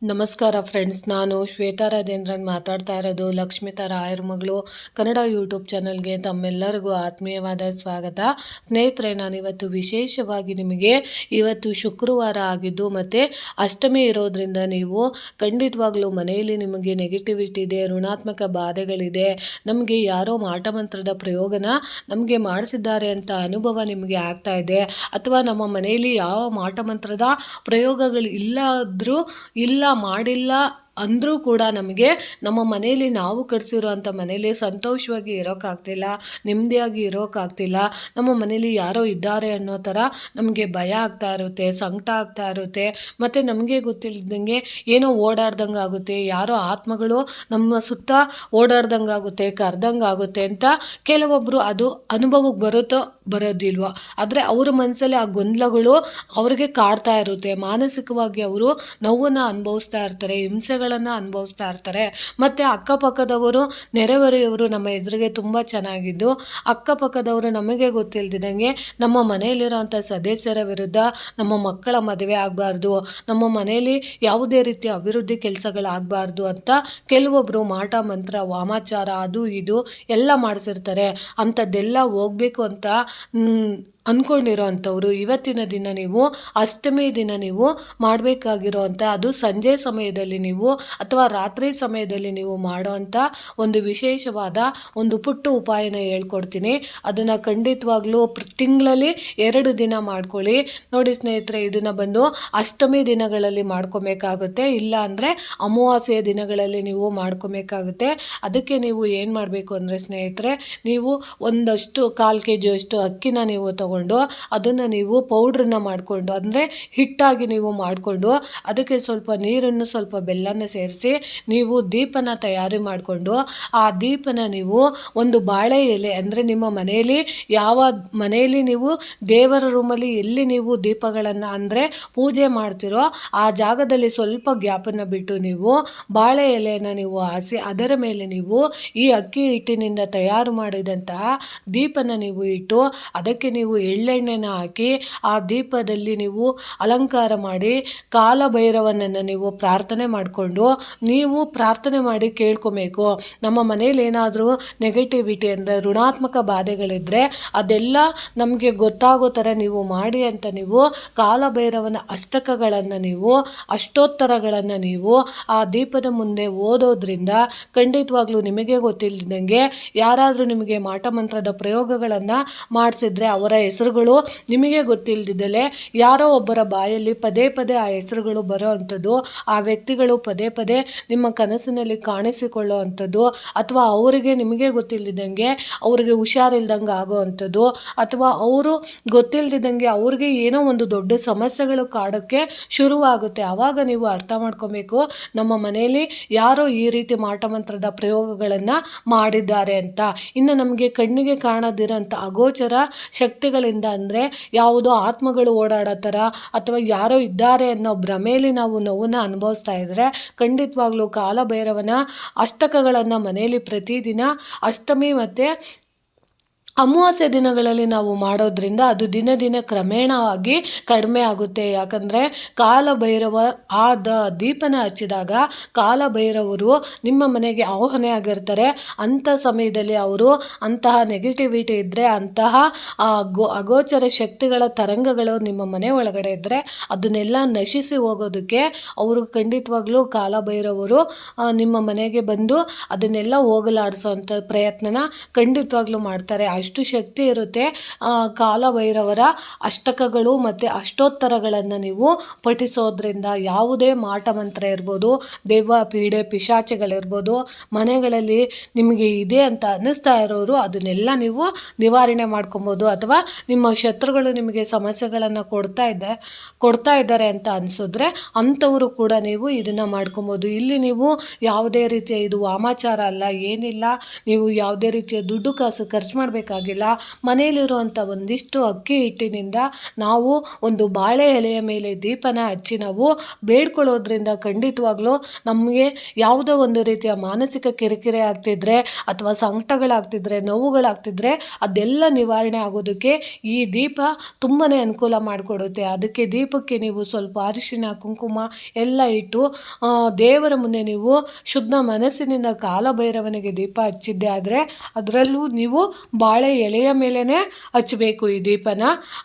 ನಮಸ್ಕಾರ ಫ್ರೆಂಡ್ಸ್, ನಾನು ಶ್ವೇತಾ ರಾಜೇಂದ್ರನ್ ಮಾತಾಡ್ತಾ ಇರೋದು ಲಕ್ಷ್ಮಿತಾ ರಾಯರ ಮಗಳು ಕನ್ನಡ ಯೂಟ್ಯೂಬ್ ಚಾನಲ್ಗೆ ತಮ್ಮೆಲ್ಲರಿಗೂ ಆತ್ಮೀಯವಾದ ಸ್ವಾಗತ. ಸ್ನೇಹಿತರೆ, ನಾನಿವತ್ತು ವಿಶೇಷವಾಗಿ ನಿಮಗೆ ಇವತ್ತು ಶುಕ್ರವಾರ ಆಗಿದ್ದು ಮತ್ತು ಅಷ್ಟಮಿ ಇರೋದ್ರಿಂದ ನೀವು ಖಂಡಿತವಾಗ್ಲೂ ಮನೆಯಲ್ಲಿ ನಿಮಗೆ ನೆಗೆಟಿವಿಟಿ ಇದೆ, ಋಣಾತ್ಮಕ ಬಾಧೆಗಳಿದೆ, ನಮಗೆ ಯಾರೋ ಮಾಟಮಂತ್ರದ ಪ್ರಯೋಗನ ನಮಗೆ ಮಾಡಿಸಿದ್ದಾರೆ ಅಂತ ಅನುಭವ ನಿಮಗೆ ಆಗ್ತಾ ಇದೆ, ಅಥವಾ ನಮ್ಮ ಮನೆಯಲ್ಲಿ ಯಾವ ಮಾಟಮಂತ್ರದ ಪ್ರಯೋಗಗಳು ಇಲ್ಲ ಮಾಡಿಲ್ಲ ಅಂದರೂ ಕೂಡ ನಮಗೆ ನಮ್ಮ ಮನೆಯಲ್ಲಿ ನಾವು ಕಟ್ಸಿರೋಂಥ ಮನೇಲಿ ಸಂತೋಷವಾಗಿ ಇರೋಕ್ಕಾಗ್ತಿಲ್ಲ, ನೆಮ್ಮದಿಯಾಗಿ ಇರೋಕ್ಕಾಗ್ತಿಲ್ಲ, ನಮ್ಮ ಮನೇಲಿ ಯಾರೋ ಇದ್ದಾರೆ ಅನ್ನೋ ಥರ ನಮಗೆ ಭಯ ಆಗ್ತಾ ಇರುತ್ತೆ, ಸಂಕಟ ಆಗ್ತಾ ಇರುತ್ತೆ, ಮತ್ತು ನಮಗೆ ಗೊತ್ತಿಲ್ಲದಂಗೆ ಏನೋ ಓಡಾಡ್ದಂಗೆ ಆಗುತ್ತೆ, ಯಾರೋ ಆತ್ಮಗಳು ನಮ್ಮ ಸುತ್ತ ಓಡಾಡ್ದಂಗೆ ಆಗುತ್ತೆ, ಕರೆದಂಗೆ ಆಗುತ್ತೆ ಅಂತ ಕೆಲವೊಬ್ಬರು ಅದು ಅನುಭವಕ್ಕೆ ಬರೋದಿಲ್ವ, ಆದರೆ ಅವ್ರ ಮನಸ್ಸಲ್ಲಿ ಆ ಗೊಂದಲಗಳು ಅವ್ರಿಗೆ ಕಾಡ್ತಾ ಇರುತ್ತೆ, ಮಾನಸಿಕವಾಗಿ ಅವರು ನೋವನ್ನು ಅನುಭವಿಸ್ತಾ ಇರ್ತಾರೆ, ಹಿಂಸೆಗಳನ್ನು ಅನುಭವಿಸ್ತಾ ಇರ್ತಾರೆ. ಮತ್ತು ಅಕ್ಕಪಕ್ಕದವರು, ನೆರೆಹೊರೆಯವರು ನಮ್ಮ ಎದುರಿಗೆ ತುಂಬ ಚೆನ್ನಾಗಿದ್ದು ಅಕ್ಕಪಕ್ಕದವರು ನಮಗೆ ಗೊತ್ತಿಲ್ದಿದಂಗೆ ನಮ್ಮ ಮನೆಯಲ್ಲಿರೋಂಥ ಸದಸ್ಯರ ವಿರುದ್ಧ ನಮ್ಮ ಮಕ್ಕಳ ಮದುವೆ ಆಗಬಾರ್ದು, ನಮ್ಮ ಮನೆಯಲ್ಲಿ ಯಾವುದೇ ರೀತಿಯ ಅಭಿವೃದ್ಧಿ ಕೆಲಸಗಳಾಗಬಾರ್ದು ಅಂತ ಕೆಲವೊಬ್ಬರು ಮಾಟ ಮಂತ್ರ, ವಾಮಾಚಾರ, ಅದು ಇದು ಎಲ್ಲ ಮಾಡಿಸಿರ್ತಾರೆ. ಅಂಥದ್ದೆಲ್ಲ ಹೋಗಬೇಕು ಅಂತ ಅಂದ್ಕೊಂಡಿರೋ ಅಂಥವ್ರು ಇವತ್ತಿನ ದಿನ ನೀವು ಅಷ್ಟಮಿ ದಿನ ನೀವು ಮಾಡಬೇಕಾಗಿರೋ ಅದು ಸಂಜೆ ಸಮಯದಲ್ಲಿ ನೀವು ಅಥವಾ ರಾತ್ರಿ ಸಮಯದಲ್ಲಿ ನೀವು ಮಾಡೋವಂಥ ಒಂದು ವಿಶೇಷವಾದ ಒಂದು ಪುಟ್ಟ ಉಪಾಯನ ಹೇಳ್ಕೊಡ್ತೀನಿ. ಅದನ್ನು ಖಂಡಿತವಾಗ್ಲೂ ತಿಂಗಳಲ್ಲಿ 2 ದಿನ ಮಾಡ್ಕೊಳ್ಳಿ. ನೋಡಿ ಸ್ನೇಹಿತರೆ, ಇದನ್ನು ಬಂದು ಅಷ್ಟಮಿ ದಿನಗಳಲ್ಲಿ ಮಾಡ್ಕೊಬೇಕಾಗುತ್ತೆ, ಇಲ್ಲ ಅಂದರೆ ಅಮಾವಾಸ್ಯೆಯ ದಿನಗಳಲ್ಲಿ ನೀವು ಮಾಡ್ಕೊಬೇಕಾಗುತ್ತೆ. ಅದಕ್ಕೆ ನೀವು ಏನು ಮಾಡಬೇಕು ಅಂದರೆ ಸ್ನೇಹಿತರೆ, ನೀವು ಒಂದಷ್ಟು 1/4 kg ಅಷ್ಟು ಅಕ್ಕಿನ ನೀವು ತಗೊಂಡು ಅದನ್ನು ನೀವು ಪೌಡ್ರನ್ನ ಮಾಡಿಕೊಂಡು, ಅಂದರೆ ಹಿಟ್ಟಾಗಿ ನೀವು ಮಾಡಿಕೊಂಡು ಅದಕ್ಕೆ ಸ್ವಲ್ಪ ನೀರನ್ನು ಸ್ವಲ್ಪ ಬೆಲ್ಲನ ಸೇರಿಸಿ ನೀವು ದೀಪನ ತಯಾರಿ ಮಾಡಿಕೊಂಡು ಆ ದೀಪನ ನೀವು ಒಂದು ಬಾಳೆ ಎಲೆ, ಅಂದರೆ ನಿಮ್ಮ ಮನೆಯಲ್ಲಿ ಯಾವ ಮನೆಯಲ್ಲಿ ನೀವು ದೇವರ ರೂಮಲ್ಲಿ ಎಲ್ಲಿ ನೀವು ದೀಪಗಳನ್ನು ಅಂದರೆ ಪೂಜೆ ಮಾಡ್ತಿರೋ ಆ ಜಾಗದಲ್ಲಿ ಸ್ವಲ್ಪ ಗ್ಯಾಪನ್ನು ಬಿಟ್ಟು ನೀವು ಬಾಳೆ ಎಲೆಯನ್ನು ನೀವು ಹಾಸಿ ಅದರ ಮೇಲೆ ನೀವು ಈ ಅಕ್ಕಿ ಹಿಟ್ಟಿನಿಂದ ತಯಾರು ಮಾಡಿದಂತಹ ದೀಪನ ನೀವು ಇಟ್ಟು ಅದಕ್ಕೆ ನೀವು ಎಳ್ಳೆಣ್ಣೆನ ಹಾಕಿ ಆ ದೀಪದಲ್ಲಿ ನೀವು ಅಲಂಕಾರ ಮಾಡಿ ಕಾಲಭೈರವನನ್ನು ನೀವು ಪ್ರಾರ್ಥನೆ ಮಾಡಿಕೊಂಡು ನೀವು ಪ್ರಾರ್ಥನೆ ಮಾಡಿ ಕೇಳ್ಕೊಬೇಕು. ನಮ್ಮ ಮನೇಲಿ ಏನಾದರೂ ನೆಗೆಟಿವಿಟಿ ಅಂದರೆ ಋಣಾತ್ಮಕ ಬಾಧೆಗಳಿದ್ದರೆ ಅದೆಲ್ಲ ನಮಗೆ ಗೊತ್ತಾಗೋ ಥರ ನೀವು ಮಾಡಿ ಅಂತ ನೀವು ಕಾಲಭೈರವನ ಅಷ್ಟಕಗಳನ್ನು ನೀವು ಅಷ್ಟೋತ್ತರಗಳನ್ನು ನೀವು ಆ ದೀಪದ ಮುಂದೆ ಓದೋದ್ರಿಂದ ಖಂಡಿತವಾಗ್ಲೂ ನಿಮಗೆ ಗೊತ್ತಿಲ್ಲದಂಗೆ ಯಾರಾದರೂ ನಿಮಗೆ ಮಾಟಮಂತ್ರದ ಪ್ರಯೋಗಗಳನ್ನು ಮಾಡಿಸಿದ್ರೆ ಅವರ ಹೆಸರುಗಳು ನಿಮಗೆ ಗೊತ್ತಿಲ್ಲದಿದ್ದಲೇ ಯಾರೋ ಒಬ್ಬರ ಬಾಯಲ್ಲಿ ಪದೇ ಪದೇ ಆ ಹೆಸರುಗಳು ಬರೋ ಅಂಥದ್ದು, ಆ ವ್ಯಕ್ತಿಗಳು ಪದೇ ಪದೇ ನಿಮ್ಮ ಕನಸಿನಲ್ಲಿ ಕಾಣಿಸಿಕೊಳ್ಳೋ ಅಂಥದ್ದು, ಅಥವಾ ಅವರಿಗೆ ನಿಮಗೆ ಗೊತ್ತಿಲ್ಲದಂಗೆ ಅವರಿಗೆ ಹುಷಾರಿಲ್ದಂಗೆ ಆಗೋ ಅಂಥದ್ದು, ಅಥವಾ ಅವರು ಗೊತ್ತಿಲ್ಲದಿದ್ದಂಗೆ ಅವ್ರಿಗೆ ಏನೋ ಒಂದು ದೊಡ್ಡ ಸಮಸ್ಯೆಗಳು ಕಾಡೋಕ್ಕೆ ಶುರುವಾಗುತ್ತೆ. ಆವಾಗ ನೀವು ಅರ್ಥ ಮಾಡ್ಕೊಬೇಕು, ನಮ್ಮ ಮನೆಯಲ್ಲಿ ಯಾರೋ ಈ ರೀತಿ ಮಾಟಮಂತ್ರದ ಪ್ರಯೋಗಗಳನ್ನು ಮಾಡಿದ್ದಾರೆ ಅಂತ. ಇನ್ನು ನಮಗೆ ಕಣ್ಣಿಗೆ ಕಾಣದಿರೋಂಥ ಅಗೋಚರ ಶಕ್ತಿಗಳಿಂದ, ಅಂದರೆ ಯಾವುದೋ ಆತ್ಮಗಳು ಓಡಾಡೋ ಥರ ಅಥವಾ ಯಾರೋ ಇದ್ದಾರೆ ಅನ್ನೋ ಭ್ರಮೆಯಲ್ಲಿ ನಾವು ನೋವನ್ನು ಅನುಭವಿಸ್ತಾ ಇದ್ದರೆ ಖಂಡಿತವಾಗ್ಲೂ ಕಾಲಭೈರವನ ಅಷ್ಟಕಗಳನ್ನು ಮನೆಯಲ್ಲಿ ಪ್ರತಿದಿನ ಅಷ್ಟಮಿ ಮತ್ತು ಅಮಾವಾಸ್ಯೆ ದಿನಗಳಲ್ಲಿ ನಾವು ಮಾಡೋದ್ರಿಂದ ಅದು ದಿನ ದಿನ ಕ್ರಮೇಣವಾಗಿ ಕಡಿಮೆ ಆಗುತ್ತೆ. ಯಾಕಂದರೆ ಕಾಲಭೈರವ ದೀಪನ ಹಚ್ಚಿದಾಗ ಕಾಲಭೈರವರು ನಿಮ್ಮ ಮನೆಗೆ ಆಹ್ವಾನ ಆಗಿರ್ತಾರೆ. ಅಂಥ ಸಮಯದಲ್ಲಿ ಅವರು ಅಂತಹ ನೆಗೆಟಿವಿಟಿ ಇದ್ದರೆ, ಅಂತಹ ಅಗೋಚರ ಶಕ್ತಿಗಳ ತರಂಗಗಳು ನಿಮ್ಮ ಮನೆ ಒಳಗಡೆ ಇದ್ದರೆ ಅದನ್ನೆಲ್ಲ ನಶಿಸಿ ಹೋಗೋದಕ್ಕೆ ಅವರು ಖಂಡಿತವಾಗ್ಲೂ ಕಾಲಭೈರವರು ನಿಮ್ಮ ಮನೆಗೆ ಬಂದು ಅದನ್ನೆಲ್ಲ ಹೋಗಲಾಡಿಸೋವಂಥ ಪ್ರಯತ್ನನ ಖಂಡಿತವಾಗ್ಲೂ ಮಾಡ್ತಾರೆ. ಅಷ್ಟು ಶಕ್ತಿ ಇರುತ್ತೆ. ಕಾಲಭೈರವರ ಅಷ್ಟಕಗಳು ಮತ್ತು ಅಷ್ಟೋತ್ತರಗಳನ್ನು ನೀವು ಪಠಿಸೋದ್ರಿಂದ ಯಾವುದೇ ಮಾಟ ಮಂತ್ರ ಇರ್ಬೋದು, ದೆವ್ವ ಪೀಡೆ ಪಿಶಾಚಿಗಳಿರ್ಬೋದು, ಮನೆಗಳಲ್ಲಿ ನಿಮಗೆ ಇದೆ ಅಂತ ಅನ್ನಿಸ್ತಾ ಇರೋರು ಅದನ್ನೆಲ್ಲ ನೀವು ನಿವಾರಣೆ ಮಾಡ್ಕೊಬೋದು. ಅಥವಾ ನಿಮ್ಮ ಶತ್ರುಗಳು ನಿಮಗೆ ಸಮಸ್ಯೆಗಳನ್ನು ಕೊಡ್ತಾ ಇದ್ದಾರೆ ಅಂತ ಅನಿಸಿದ್ರೆ ಅಂಥವರು ಕೂಡ ನೀವು ಇದನ್ನು ಮಾಡ್ಕೊಬೋದು. ಇಲ್ಲಿ ನೀವು ಯಾವುದೇ ರೀತಿಯ ಇದು ವಾಮಾಚಾರ ಅಲ್ಲ, ಏನಿಲ್ಲ. ನೀವು ಯಾವುದೇ ರೀತಿಯ ದುಡ್ಡು ಕಾಸು ಖರ್ಚು ಮಾಡಬೇಕಾಗಿಲ್ಲ. ಮನೆಯಲ್ಲಿರುವಂಥ ಒಂದಿಷ್ಟು ಅಕ್ಕಿ ಹಿಟ್ಟಿನಿಂದ ನಾವು ಒಂದು ಬಾಳೆ ಎಲೆಯ ಮೇಲೆ ದೀಪನ ಹಚ್ಚಿ ನಾವು ಬೇಡ್ಕೊಳ್ಳೋದ್ರಿಂದ ಖಂಡಿತವಾಗ್ಲೂ ನಮಗೆ ಯಾವುದೋ ಒಂದು ರೀತಿಯ ಮಾನಸಿಕ ಕಿರಿಕಿರಿ ಆಗ್ತಿದ್ರೆ ಅಥವಾ ಸಂಕಟಗಳಾಗ್ತಿದ್ರೆ, ನೋವುಗಳಾಗ್ತಿದ್ರೆ ಅದೆಲ್ಲ ನಿವಾರಣೆ ಆಗೋದಕ್ಕೆ ಈ ದೀಪ ತುಂಬಾ ಅನುಕೂಲ ಮಾಡಿಕೊಡುತ್ತೆ. ಅದಕ್ಕೆ ದೀಪಕ್ಕೆ ನೀವು ಸ್ವಲ್ಪ ಅರಿಶಿನ ಕುಂಕುಮ ಎಲ್ಲ ಇಟ್ಟು ದೇವರ ಮುಂದೆ ನೀವು ಶುದ್ಧ ಮನಸ್ಸಿನಿಂದ ಕಾಲಭೈರವನಿಗೆ ದೀಪ ಹಚ್ಚಿದ್ದೆ ಆದರೆ ಅದರಲ್ಲೂ ನೀವು ಬಾಳೆ ಎಲೆಯ ಮೇಲೇ ಹಚ್ಚಬೇಕು ಈ ದೀಪನ.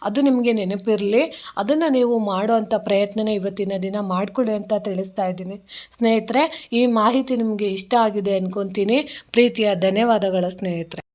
ಅದು ನಿಮಗೆ ನೆನಪಿರಲಿ. ಅದನ್ನು ನೀವು ಮಾಡುವಂಥ ಪ್ರಯತ್ನನೇ ಇವತ್ತಿನ ದಿನ ಮಾಡಿಕೊಡಿ ಅಂತ ತಿಳಿಸ್ತಾ ಇದ್ದೀನಿ. ಸ್ನೇಹಿತರೆ, ಈ ಮಾಹಿತಿ ನಿಮಗೆ ಇಷ್ಟ ಆಗಿದೆ ಅನ್ಕೊತೀನಿ. ಪ್ರೀತಿಯ ಧನ್ಯವಾದಗಳು ಸ್ನೇಹಿತರೆ.